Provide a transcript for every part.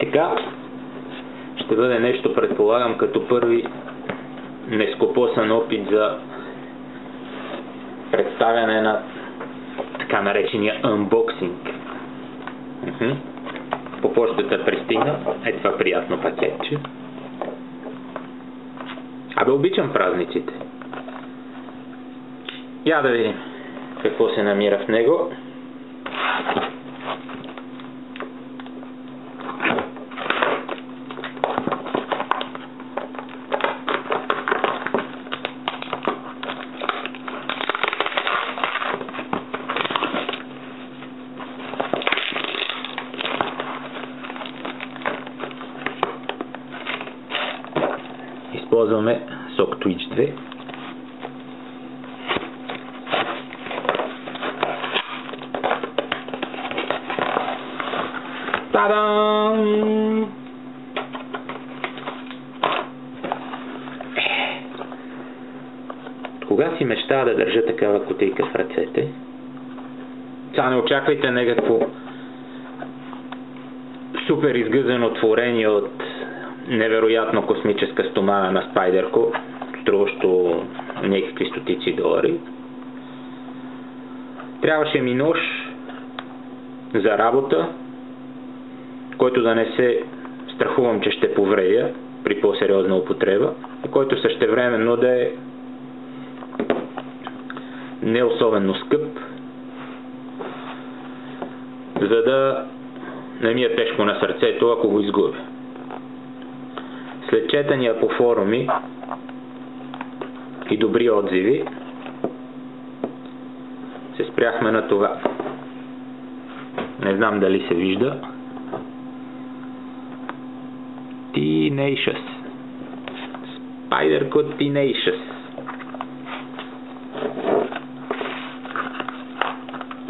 И така, ще бъде нещо, предполагам, като първи нескопосан опит за представяне на така наречения unboxing. По почтата пристигна това приятно пакетче. Абе, обичам празниците. Я да видим какво се намира в него. Използваме SockTwitch 2. Та-дам! Кога си мечтая да държа такава кутийка в ръцете? Сега не очаквайте някакво супер изгъзено творение от невероятно космическа стомана на Спайдерко, струващо някакви стотици долари. Трябваше ми нож за работа, който да не се страхувам, че ще повредя при по-сериозна употреба, и който същевременно да е не особено скъп, за да не ми е тежко на сърцето, ако го изгубя. След четения по форуми и добри отзиви, се спряхме на това. Не знам дали се вижда. Tenacious. Spyderco Tenacious.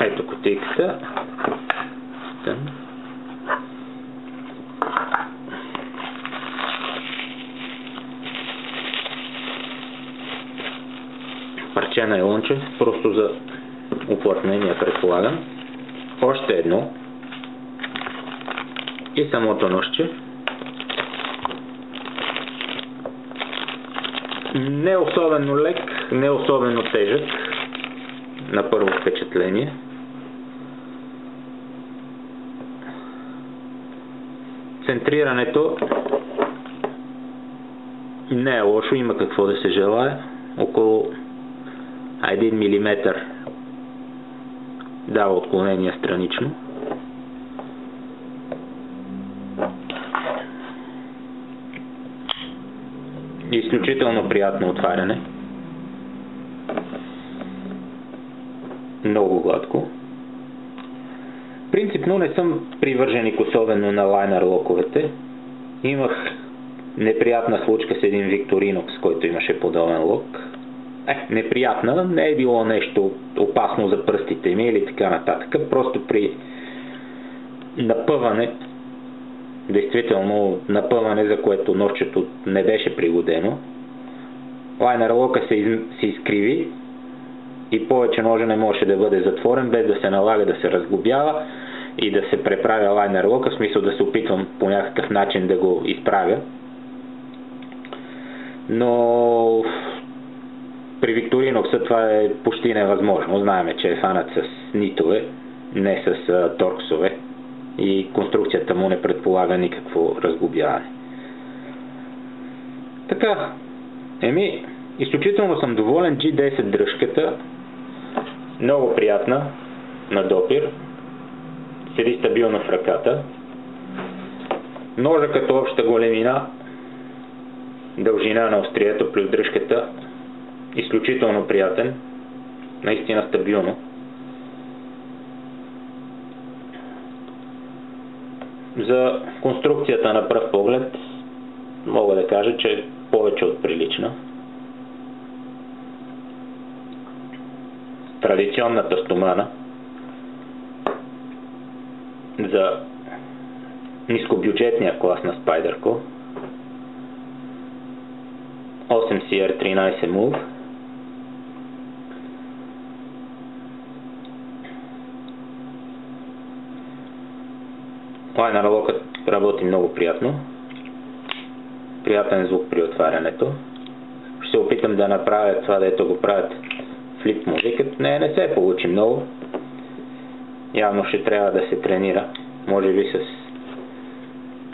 Ето кутийката. Парче найлонче, просто за уплътнение, предполагам. Още едно. И самото ножче. Не особено лек, не особено тежък на първо впечатление. Центрирането не е лошо, има какво да се желае. Около 1 мм дава отклонение странично. Изключително приятно отваряне. Много гладко. Принципно не съм привърженик особено на лайнер локовете. Имах неприятна случка с един Victorinox, който имаше подобен лок. Неприятна, не е било нещо опасно за пръстите ми или така нататък. Просто при напъване, действително напъване, за което ножчето не беше пригодено, лайнер лока се изкриви и повече ножа не можеше да бъде затворен, без да се налага да се разглобява и да се преправя лайнер лока, в смисъл да се опитвам по някакъв начин да го изправя. Но при Victorinox това е почти невъзможно. Знаем, че е фанат с нитове, не с торксове, и конструкцията му не предполага никакво разглобяване. Така, изключително съм доволен. G10 дръжката, много приятна на допир, седи стабилно в ръката. Ножа като обща големина, дължина на острието плюс дръжката, изключително приятен, наистина стабилно. За конструкцията на пръв поглед мога да кажа, че е повече от прилична. Традиционната стомана за нискобюджетния клас на Spyderco 8CR13 Move. Лайнер локът работи много приятно. Приятен звук при отварянето. Ще се опитам да направя това, дето го правят флип музикът. Не се получи много. Явно ще трябва да се тренира. Може би с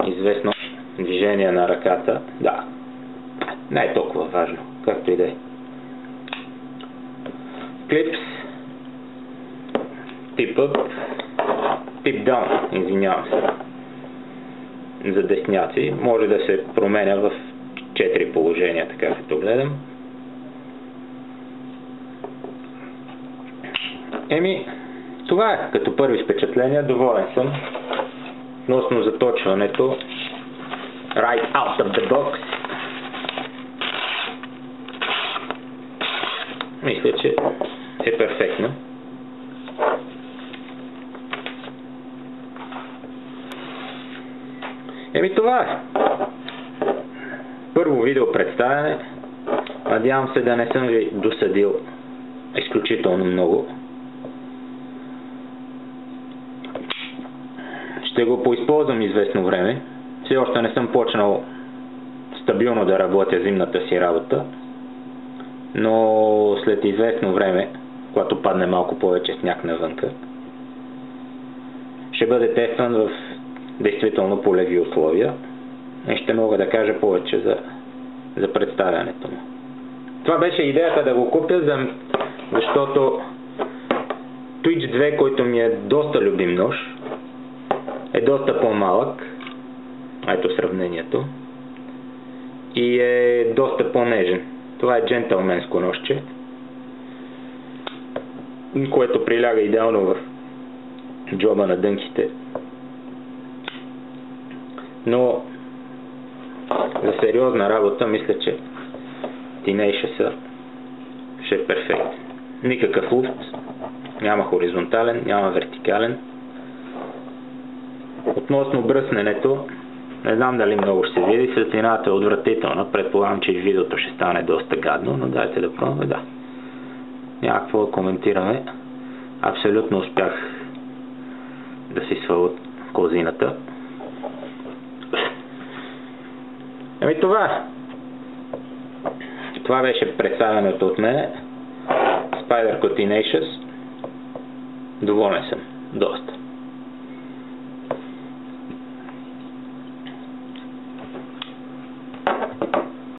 известно движение на ръката. Да. Не е толкова важно. Както и да е. Клипс. Tip up. Tip down. Извинявам се. За десняци. Може да се променя в 4 положения, така като гледам. Това е като първи впечатления. Доволен съм. Относно заточването. Right out of the box. Мисля, че е перфектно. Това е. Първо видео представяне. Надявам се да не съм ви досадил изключително много. Ще го поизползвам известно време. Все още не съм почнал стабилно да работя зимната си работа. Но след известно време, когато падне малко повече сняг навънка, ще бъде тестван в действително полеви условия и ще мога да кажа повече за представянето му. Това беше идеята да го купя, защото Twitch 2, който ми е доста любим нож, е доста по-малък, ето сравнението, и е доста по-нежен. Това е джентълменско ножче, което приляга идеално в джоба на дънките. Но за сериозна работа мисля, че Tenacious ще е перфектен. Никакъв луфт, няма хоризонтален, няма вертикален. Относно бръсненето, не знам дали много ще се види, светлината е отвратителна, предполагам, че видеото ще стане доста гадно, но дайте да пробваме, да. Няма какво да коментираме. Абсолютно успях да си сваля козината. Това е. Това беше представянето от мен. Spyderco Tenacious. Доволен съм. Доста.